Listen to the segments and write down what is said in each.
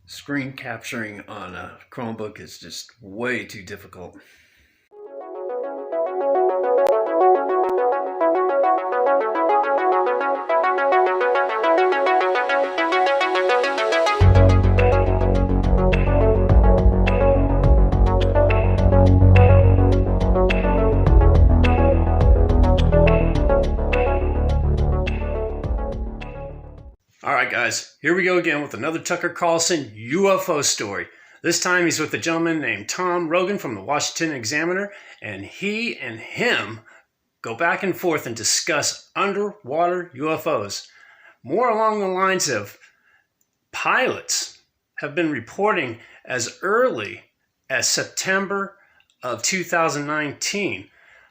Screen capturing on a Chromebook is just way too difficult. Alright guys, here we go again with another Tucker Carlson UFO story. This time he's with a gentleman named Tom Rogan from the Washington Examiner, and he and him go back and forth and discuss underwater UFOs. More along the lines of pilots have been reporting as early as September of 2019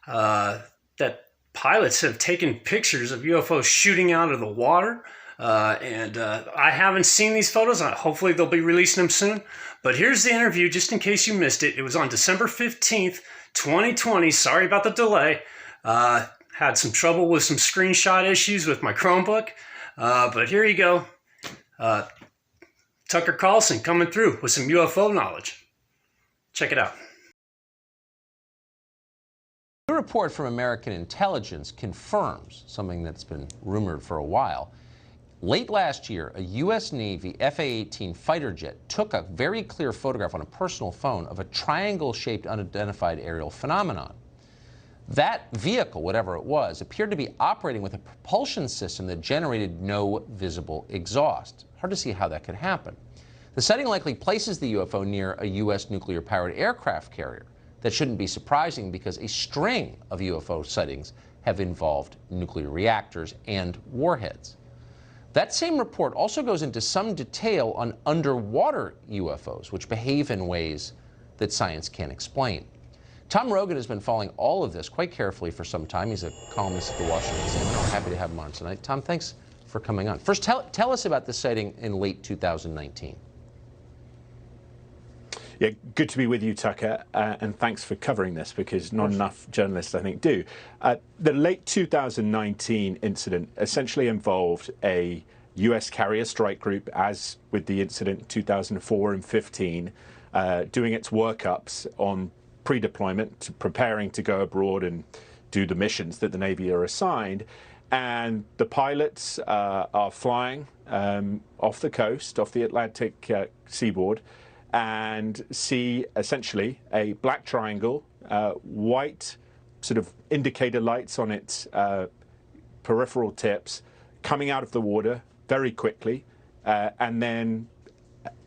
that pilots have taken pictures of UFOs shooting out of the water. I haven't seen these photos. Hopefully they'll be releasing them soon. But here's the interview, just in case you missed it. It was on December 15th, 2020. Sorry about the delay. Had some trouble with some screenshot issues with my Chromebook. But here you go. Tucker Carlson coming through with some UFO knowledge. Check it out. A report from American intelligence confirms something that's been rumored for a while. Late last year, a U.S. Navy F-A-18 fighter jet took a very clear photograph on a personal phone of a triangle-shaped unidentified aerial phenomenon. That vehicle, whatever it was, appeared to be operating with a propulsion system that generated no visible exhaust. Hard to see how that could happen. The sighting likely places the UFO near a U.S. nuclear-powered aircraft carrier. That shouldn't be surprising because a string of UFO sightings have involved nuclear reactors and warheads. That same report also goes into some detail on underwater UFOs, which behave in ways that science can't explain. Tom Rogan has been following all of this quite carefully for some time. He's a columnist at the Washington Examiner. We're happy to have him on tonight. Tom, thanks for coming on. First, tell us about the sighting in late 2019. Yeah, good to be with you, Tucker, and thanks for covering this because not enough journalists, I think, do. The late 2019 incident essentially involved a U.S. carrier strike group, as with the incident in 2004 and 15, doing its workups on pre-deployment, preparing to go abroad and do the missions that the Navy are assigned. And the pilots are flying off the coast, off the Atlantic seaboard, and see essentially a black triangle, white sort of indicator lights on its peripheral tips coming out of the water very quickly and then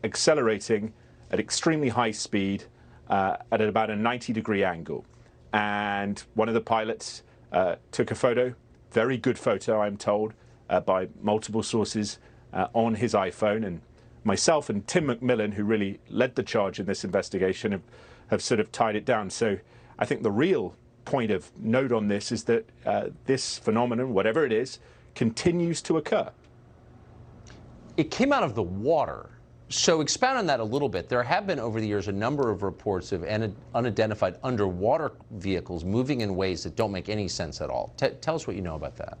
accelerating at extremely high speed at about a 90-degree angle. And one of the pilots took a photo, very good photo, I'm told, by multiple sources on his iPhone. And myself and Tim McMillan, who really led the charge in this investigation, have sort of tied it down. So I think the real point of note on this is that this phenomenon, whatever it is, continues to occur. It came out of the water. So expound on that a little bit. There have been over the years a number of reports of unidentified underwater vehicles moving in ways that don't make any sense at all. Tell us what you know about that.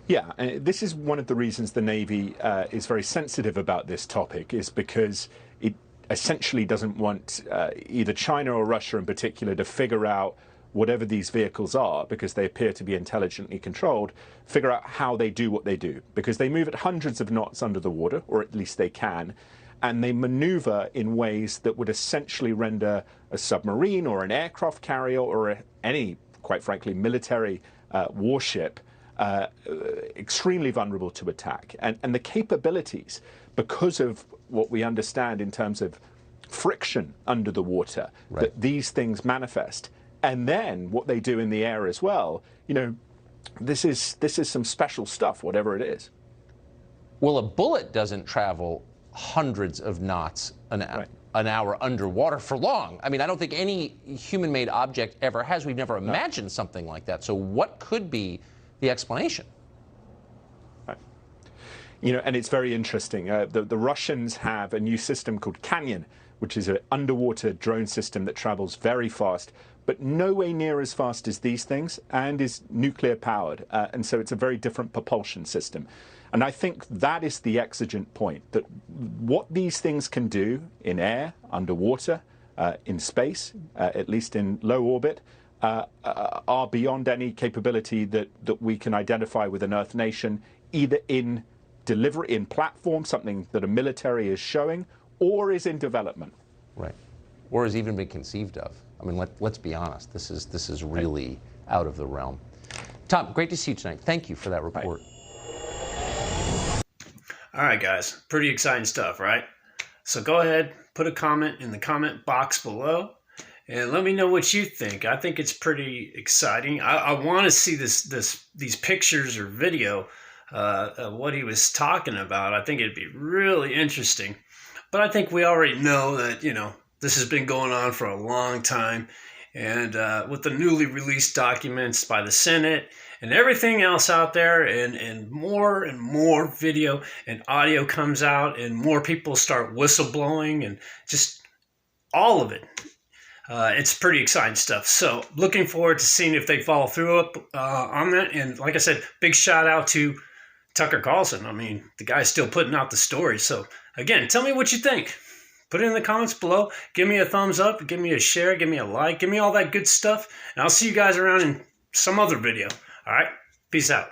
Yeah, this is one of the reasons the Navy is very sensitive about this topic, is because it essentially doesn't want either China or Russia in particular to figure out whatever these vehicles are, because they appear to be intelligently controlled, figure out how they do what they do. Because they move at hundreds of knots under the water, or at least they can, and they maneuver in ways that would essentially render a submarine or an aircraft carrier or any, quite frankly, military warship extremely vulnerable to attack. And the capabilities, because of what we understand in terms of friction under the water, right, that these things manifest, and then what they do in the air as well, you know, this is some special stuff, whatever it is. Well, a bullet doesn't travel hundreds of knots an hour underwater for long. I mean, I don't think any human-made object ever has. We've never imagined something like that. So what could be the explanation? Right. You know, and it's very interesting. The Russians have a new system called Canyon, which is an underwater drone system that travels very fast, but nowhere near as fast as these things, and is nuclear powered. And so it's a very different propulsion system. And I think that is the exigent point, that what these things can do in air, underwater, in space, at least in low orbit, are beyond any capability that we can identify with an Earth nation, either in delivery, in platform, something that a military is showing, or is in development. Right. Or has even been conceived of. I mean, let's be honest. This is really out of the realm. Tom, great to see you tonight. Thank you for that report. All right, guys. Pretty exciting stuff, right? So go ahead, put a comment in the comment box below, and let me know what you think. I think it's pretty exciting. I want to see these pictures or video of what he was talking about. I think it'd be really interesting. But I think we already know that, this has been going on for a long time. And with the newly released documents by the Senate and everything else out there, and more video and audio comes out, and more people start whistleblowing, and just all of it. It's pretty exciting stuff. So looking forward to seeing if they follow through up on that. And like I said, big shout out to Tucker Carlson. I mean, the guy's still putting out the story. So again, tell me what you think. Put it in the comments below. Give me a thumbs up. Give me a share. Give me a like. Give me all that good stuff. And I'll see you guys around in some other video. All right? Peace out.